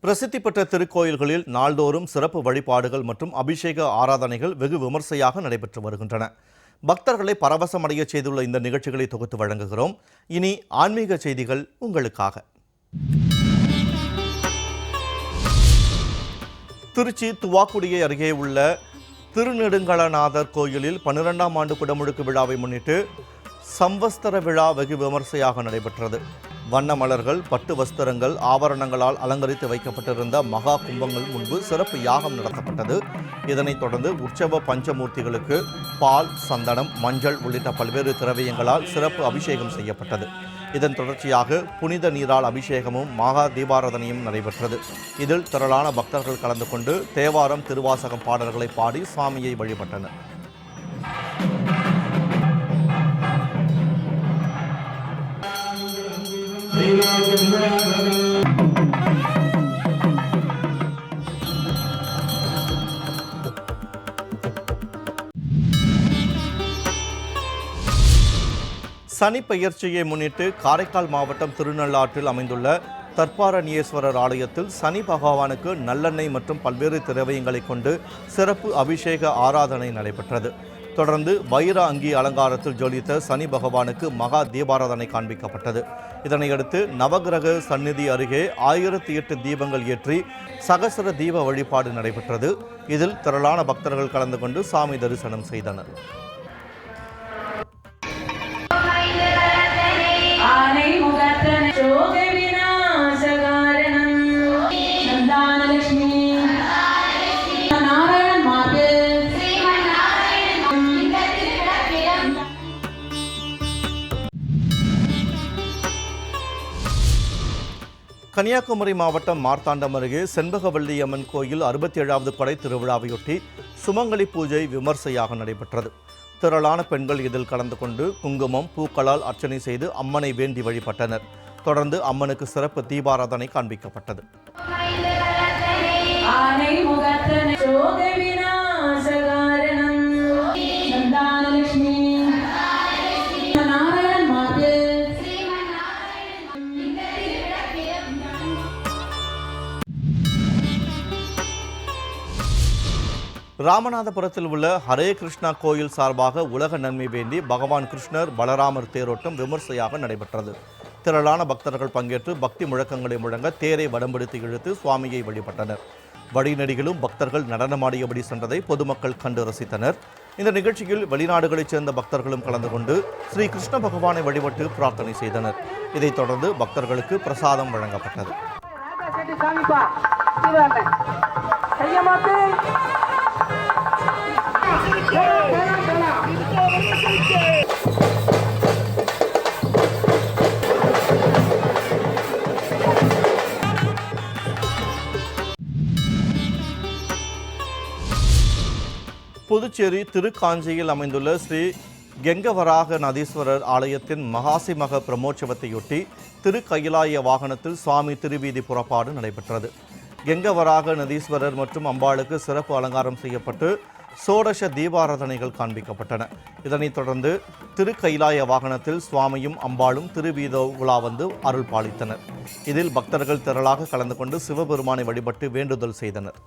பிரசித்தி பெற்ற திருக்கோயில்களில் நாள்தோறும் சிறப்பு வழிபாடுகள் மற்றும் அபிஷேக ஆராதனைகள் வெகு விமர்சையாக நடைபெற்று வருகின்றன. பக்தர்களை பரவசமடைய செய்துள்ள இந்த நிகழ்ச்சிகளை தொகுத்து வழங்குகிறோம். இனி ஆன்மீக செய்திகள் உங்களுக்காக. திருச்சி துவாக்குடியை அருகே உள்ள திருநெடுங்களநாதர் கோயிலில் 12ஆம் ஆண்டு குடமுழுக்கு விழாவை முன்னிட்டு சம்வஸ்தர விழா வெகு விமர்சையாக நடைபெற்றது. வண்ண மலர்கள், பட்டு வஸ்திரங்கள், ஆபரணங்களால் அலங்கரித்து வைக்கப்பட்டிருந்த மகா கும்பங்கள் முன்பு சிறப்பு யாகம் நடத்தப்பட்டது. இதனைத் தொடர்ந்து உற்சவ பஞ்சமூர்த்திகளுக்கு பால், சந்தனம், மஞ்சள் உள்ளிட்ட பல்வேறு திரவியங்களால் சிறப்பு அபிஷேகம் செய்யப்பட்டது. இதன் தொடர்ச்சியாக புனித நீரால் அபிஷேகமும் மகா தீபாராதனையும் நடைபெற்றது. இதில் திரளான பக்தர்கள் கலந்து கொண்டு தேவாரம், திருவாசகம் பாடல்களை பாடி சுவாமியை வழிபட்டனர். சனி பெயர்ச்சியை முன்னிட்டு காரைக்கால் மாவட்டம் திருநள்ளாற்றில் அமைந்துள்ள தர்பாரண்யேஸ்வரர் ஆலயத்தில் சனி பகவானுக்கு நல்லெண்ணெய் மற்றும் பல்வேறு திரவியங்களை கொண்டு சிறப்பு அபிஷேக ஆராதனை நடைபெற்றது. தொடர்ந்து வைர அங்கி அலங்காரத்தில் ஜொலித்த சனி பகவானுக்கு மகா தீபாராதனை காண்பிக்கப்பட்டது. இதனையடுத்து நவகிரக சந்நிதி அருகே 1008 தீபங்கள் ஏற்றி சகசர தீப வழிபாடு நடைபெற்றது. இதில் திரளான பக்தர்கள் கலந்து கொண்டு சாமி தரிசனம் செய்தனர். கன்னியாகுமரி மாவட்டம் மார்த்தாண்டம் அருகே செண்பகவல்லியம்மன் கோயில் 67வது கொடை திருவிழாவையொட்டி சுமங்கலி பூஜை விமர்சையாக நடைபெற்றது. திரளான பெண்கள் இதில் கலந்து கொண்டு குங்குமம், பூக்களால் அர்ச்சனை செய்து அம்மனை வேண்டி வழிபட்டனர். தொடர்ந்து அம்மனுக்கு சிறப்பு தீபாராதனை காண்பிக்கப்பட்டது. ராமநாதபுரத்தில் உள்ள ஹரே கிருஷ்ணா கோயில் சார்பாக உலக நன்மை வேண்டி பகவான் கிருஷ்ணர் பலராமர் தேரோட்டம் விமர்சையாக நடைபெற்றது. திரளான பக்தர்கள் பங்கேற்று பக்தி முழக்கங்களை முழங்க தேரை வடம்பிடித்து இழுத்து சுவாமியை வழிபட்டனர். வழிநெடுகிலும் பக்தர்கள் நடனமாடியபடி சென்றதை பொதுமக்கள் கண்டு ரசித்தனர். இந்த நிகழ்ச்சியில் வெளிநாடுகளைச் சேர்ந்த பக்தர்களும் கலந்து கொண்டு ஸ்ரீ கிருஷ்ண பகவானை வழிபட்டு பிரார்த்தனை செய்தனர். இதைத் தொடர்ந்து பக்தர்களுக்கு பிரசாதம் வழங்கப்பட்டது. புதுச்சேரி திருக்காஞ்சியில் அமைந்துள்ள ஸ்ரீ கெங்கவராக நதீஸ்வரர் ஆலயத்தின் மகாசிமக பிரமோற்சவத்தையொட்டி திருக்கயிலாய வாகனத்தில் சுவாமி திருவீதி புறப்பாடு நடைபெற்றது. கெங்கவராக நதீஸ்வரர் மற்றும் அம்பாளுக்கு சிறப்பு அலங்காரம் செய்யப்பட்டு சோடச தீபாராதனைகள் காண்பிக்கப்பட்டன. இதனைத் தொடர்ந்து திருக்கயிலாய வாகனத்தில் சுவாமியும் அம்பாளும் திருவீத உலா வந்து அருள் பாலித்தனர். இதில் பக்தர்கள் திரளாக கலந்து கொண்டு சிவபெருமானை வழிபட்டு வேண்டுதல் செய்தனர்.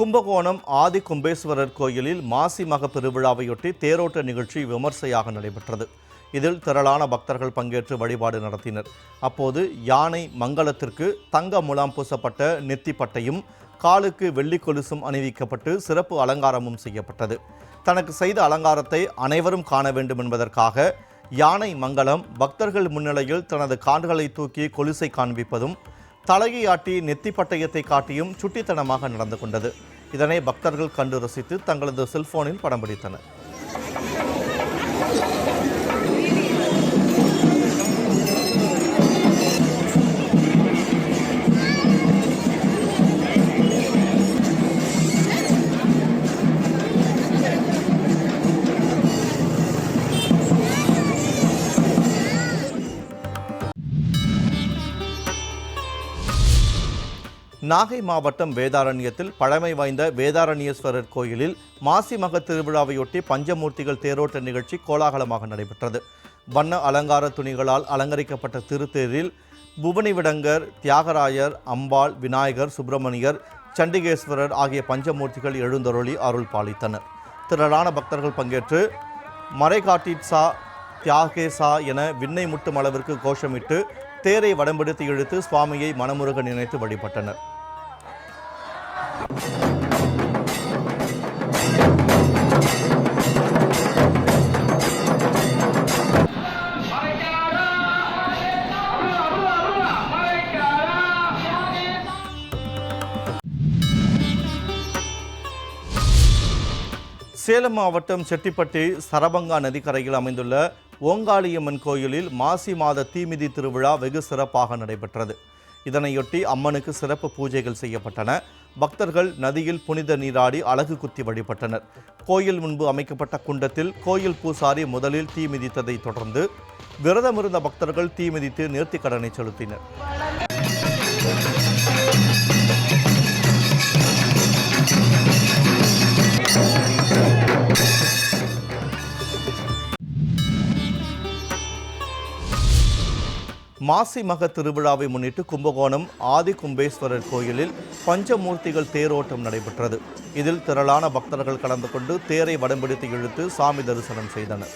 கும்பகோணம் ஆதி கும்பேஸ்வரர் கோயிலில் மாசி மக பெருவிழாவையொட்டி தேரோட்ட நிகழ்ச்சி விமர்சையாக நடைபெற்றது. இதில் திரளான பக்தர்கள் பங்கேற்று வழிபாடு நடத்தினர். அப்போது யானை மங்களத்திற்கு தங்க முலாம் பூசப்பட்ட நெத்திப்பட்டையும் காலுக்கு வெள்ளி கொலுசும் அணிவிக்கப்பட்டு சிறப்பு அலங்காரமும் செய்யப்பட்டது. தனக்கு செய்த அலங்காரத்தை அனைவரும் காண வேண்டும் என்பதற்காக யானை மங்களம் பக்தர்கள் முன்னிலையில் தனது கால்களை தூக்கி கொலுசை காண்பிப்பதும் தலையை ஆட்டி நெத்தி பட்டயத்தை காட்டியும் சுட்டித்தனமாக நடந்து கொண்டது. இதனை பக்தர்கள் கண்டு ரசித்து தங்களது செல்போனில் படம் பிடித்தனர். நாகை மாவட்டம் வேதாரண்யத்தில் பழமை வாய்ந்த வேதாரண்யேஸ்வரர் கோயிலில் மாசி மக திருவிழாவையொட்டி பஞ்சமூர்த்திகள் தேரோட்ட நிகழ்ச்சி கோலாகலமாக நடைபெற்றது. வண்ண அலங்கார துணிகளால் அலங்கரிக்கப்பட்ட திருத்தேரில் புவனிவிடங்கர், தியாகராயர், அம்பாள், விநாயகர், சுப்பிரமணியர், சண்டிகேஸ்வரர் ஆகிய பஞ்சமூர்த்திகள் எழுந்தருளி அருள் பாலித்தனர். திரளான பக்தர்கள் பங்கேற்று மறைகாட்டிட்சா தியாகேசா என விண்ணை முட்டும் அளவிற்கு கோஷமிட்டு தேரை வடம்பிடித்து இழுத்து சுவாமியை மனமுருக நினைத்து வழிபட்டனர். சேலம் மாவட்டம் செட்டிப்பட்டி சரபங்கா நதிக்கரையில் அமைந்துள்ள ஓங்காளியம்மன் கோயிலில் மாசி மாத தீமிதி திருவிழா வெகு சிறப்பாக நடைபெற்றது. இதனையொட்டி அம்மனுக்கு சிறப்பு பூஜைகள் செய்யப்பட்டன. பக்தர்கள் நதியில் புனித நீராடி அலகு குத்தி வழிபட்டனர். கோயில் முன்பு அமைக்கப்பட்ட குண்டத்தில் கோயில் பூசாரி முதலில் தீ மிதித்ததை தொடர்ந்து விரதமிருந்த பக்தர்கள் தீ மிதித்து நேர்த்திக்கடனை செலுத்தினர். மாசி மக திருவிழாவை முன்னிட்டு கும்பகோணம் ஆதி கும்பேஸ்வரர் கோயிலில் பஞ்சமூர்த்திகள் தேரோட்டம் நடைபெற்றது. இதில் திரளான பக்தர்கள் கலந்து கொண்டு தேரை வடம்பிடித்து இழுத்து சாமி தரிசனம் செய்தனர்.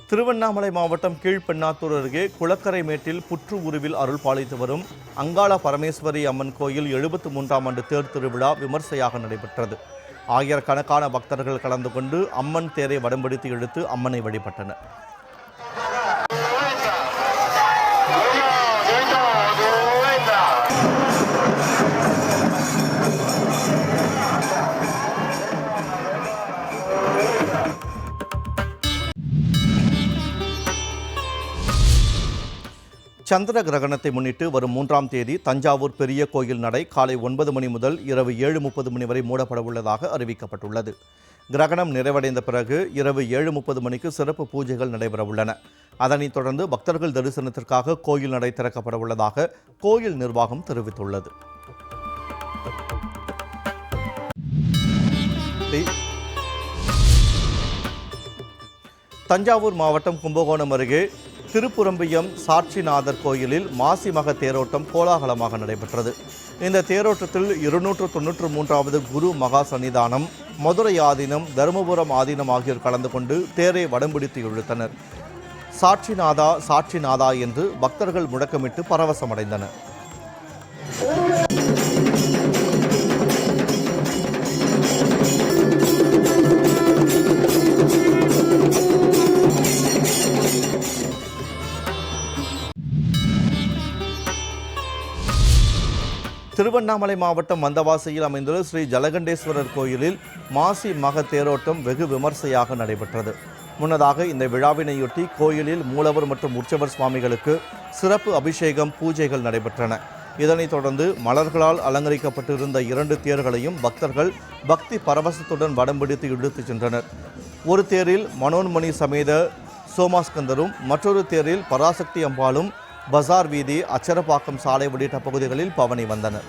திருவண்ணாமலை மாவட்டம் கீழ்பெண்ணாத்தூர் அருகே குளக்கரை மேட்டில் புற்று உருவில் அருள் பாலித்து வரும் அங்காள பரமேஸ்வரி அம்மன் கோயில் 73ஆம் ஆண்டு தேர் திருவிழா விமர்சையாக நடைபெற்றது. ஆயிரக்கணக்கான பக்தர்கள் கலந்து கொண்டு அம்மன் தேரை வடம்பிடித்து இழுத்து அம்மனை வழிபட்டனர். சந்திர கிரகணத்தை முன்னிட்டு வரும் 3ஆம் தேதி தஞ்சாவூர் பெரிய கோயில் நடை காலை 9 மணி முதல் இரவு 7:30 மணி வரை மூடப்பட உள்ளதாக அறிவிக்கப்பட்டுள்ளது. கிரகணம் நிறைவடைந்த பிறகு இரவு 7:30 மணிக்கு சிறப்பு பூஜைகள் நடைபெற உள்ளன. அதனைத் தொடர்ந்து பக்தர்கள் தரிசனத்திற்காக கோயில் நடை திறக்கப்பட உள்ளதாக கோயில் நிர்வாகம் தெரிவித்துள்ளது. தஞ்சாவூர் மாவட்டம் கும்பகோணம் அருகே திருப்புரம்பியம் சாட்சிநாதர் கோயிலில் மாசி மக தேரோட்டம் கோலாகலமாக நடைபெற்றது. இந்த தேரோட்டத்தில் 293வது குரு மகா சன்னிதானம், மதுரை ஆதீனம், தருமபுரம் ஆதீனம் ஆகியோர் கலந்து கொண்டு தேரை வடம்பிடித்து இழுத்தனர். சாட்சிநாதா சாட்சிநாதா என்று பக்தர்கள் முழக்கமிட்டு பரவசமடைந்தனர். திருவண்ணாமலை மாவட்டம் வந்தவாசியில் அமைந்துள்ள ஸ்ரீ ஜலகண்டேஸ்வரர் கோயிலில் மாசி மக தேரோட்டம் வெகு விமர்சையாக நடைபெற்றது. முன்னதாக இந்த விழாவினையொட்டி கோயிலில் மூலவர் மற்றும் உற்சவர் சுவாமிகளுக்கு சிறப்பு அபிஷேகம், பூஜைகள் நடைபெற்றன. இதனைத் தொடர்ந்து மலர்களால் அலங்கரிக்கப்பட்டிருந்த 2 தேர்களையும் பக்தர்கள் பக்தி பரவசத்துடன் வடம் பிடித்து இழுத்துச் சென்றனர். ஒரு தேரில் மனோன்மணி சமேத சோமாஸ்கந்தரும், மற்றொரு தேரில் பராசக்தி அம்பாளும் பசார் வீதி, அச்சரப்பாக்கம் சாலை உள்ளிட்ட பகுதிகளில் பவனி வந்தனர்.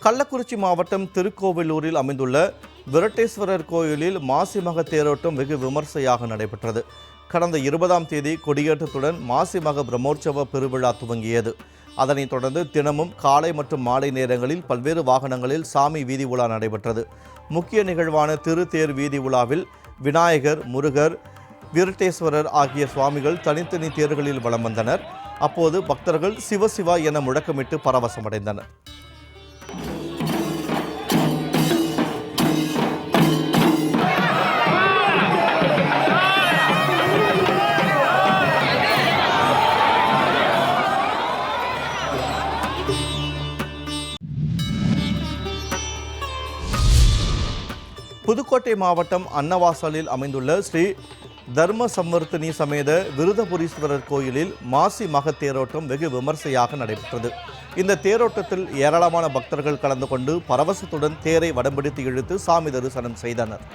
கள்ளக்குறிச்சி மாவட்டம் திருக்கோவிலூரில் அமைந்துள்ள விரட்டேஸ்வரர் கோயிலில் மாசி மக தேரோட்டம் வெகு விமர்சையாக நடைபெற்றது. கடந்த 20ஆம் தேதி கொடியேற்றத்துடன் மாசி மக பிரம்மோற்சவ பெருவிழா துவங்கியது. அதனைத் தொடர்ந்து தினமும் காலை மற்றும் மாலை நேரங்களில் பல்வேறு வாகனங்களில் சாமி வீதி உலா நடைபெற்றது. முக்கிய நிகழ்வான திருத்தேர் வீதி உலாவில் விநாயகர், முருகர், விரட்டேஸ்வரர் ஆகிய சுவாமிகள் தனித்தனி தேர்களில் வலம் வந்தனர். அப்போது பக்தர்கள் சிவசிவா என முழக்கமிட்டு பரவசமடைந்தனர். புதுக்கோட்டை மாவட்டம் அன்னவாசலில் அமைந்துள்ள ஸ்ரீ தர்ம சம்மர்த்தினி சமேத விருதபுரீஸ்வரர் கோயிலில் மாசி மக தேரோட்டம் வெகு விமர்சையாக நடைபெற்றது. இந்த தேரோட்டத்தில் ஏராளமான பக்தர்கள் கலந்து கொண்டு பரவசத்துடன் தேரை வடம்பிடித்து இழுத்து சாமி தரிசனம் செய்தனர்.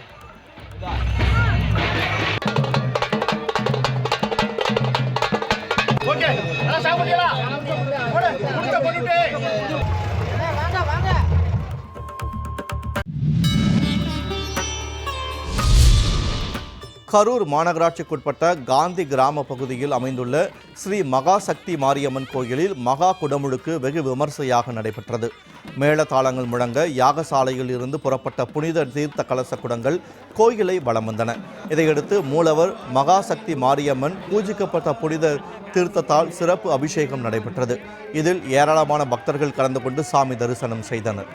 கரூர் மாநகராட்சிக்குட்பட்ட காந்தி கிராம பகுதியில் அமைந்துள்ள ஸ்ரீ மகாசக்தி மாரியம்மன் கோயிலில் மகா குடமுழுக்கு வெகு விமர்சையாக நடைபெற்றது. மேளதாளங்கள் முழங்க யாகசாலையில் இருந்து புறப்பட்ட புனித தீர்த்த கலச குடங்கள் கோயிலை வலம் வந்தன. இதையடுத்து மூலவர் மகாசக்தி மாரியம்மன் பூஜிக்கப்பட்ட புனித தீர்த்தத்தால் சிறப்பு அபிஷேகம் நடைபெற்றது. இதில் ஏராளமான பக்தர்கள் கலந்து கொண்டு சாமி தரிசனம் செய்தனர்.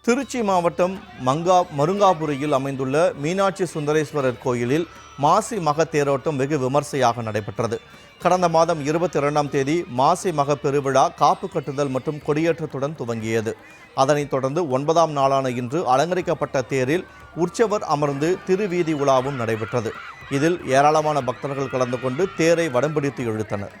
திருச்சி மாவட்டம் மருங்காபுரியில் அமைந்துள்ள மீனாட்சி சுந்தரேஸ்வரர் கோயிலில் மாசி மக தேரோட்டம் வெகு விமர்சையாக நடைபெற்றது. கடந்த மாதம் 22ஆம் தேதி மாசி மக பெருவிழா காப்பு கட்டுதல் மற்றும் கொடியேற்றத்துடன் துவங்கியது. அதனைத் தொடர்ந்து 9ஆம் நாளான இன்று அலங்கரிக்கப்பட்ட தேரில் உற்சவர் அமர்ந்து திருவீதி உலாவும் நடைபெற்றது. இதில் ஏராளமான பக்தர்கள் கலந்து கொண்டு தேரை வடம்பிடித்து இழுத்தனர்.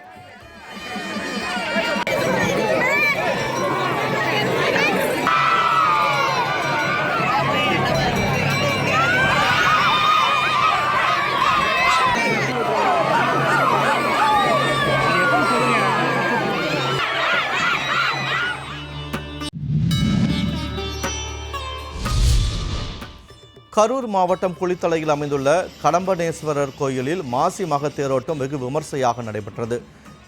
கரூர் மாவட்டம் குளித்தலையில் அமைந்துள்ள கடம்பனேஸ்வரர் கோயிலில் மாசி மக தேரோட்டம் வெகு விமர்சையாக நடைபெற்றது.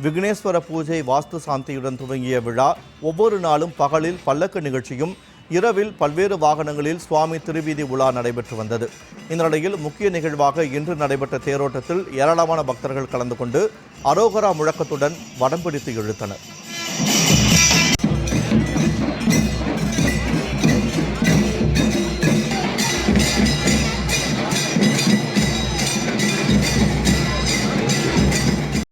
விக்னேஸ்வர பூஜை வாஸ்து சாந்தியுடன் துவங்கிய விழா ஒவ்வொரு நாளும் பகலில் பல்லக்கு நிகழ்ச்சியும் இரவில் பல்வேறு வாகனங்களில் சுவாமி திருவீதி உலா நடைபெற்று வந்தது. இந்த நிலையில் முக்கிய நிகழ்வாக இன்று நடைபெற்ற தேரோட்டத்தில் ஏராளமான பக்தர்கள் கலந்து கொண்டு அரோகரா முழக்கத்துடன் வடம் பிடித்து இழுத்தனர்.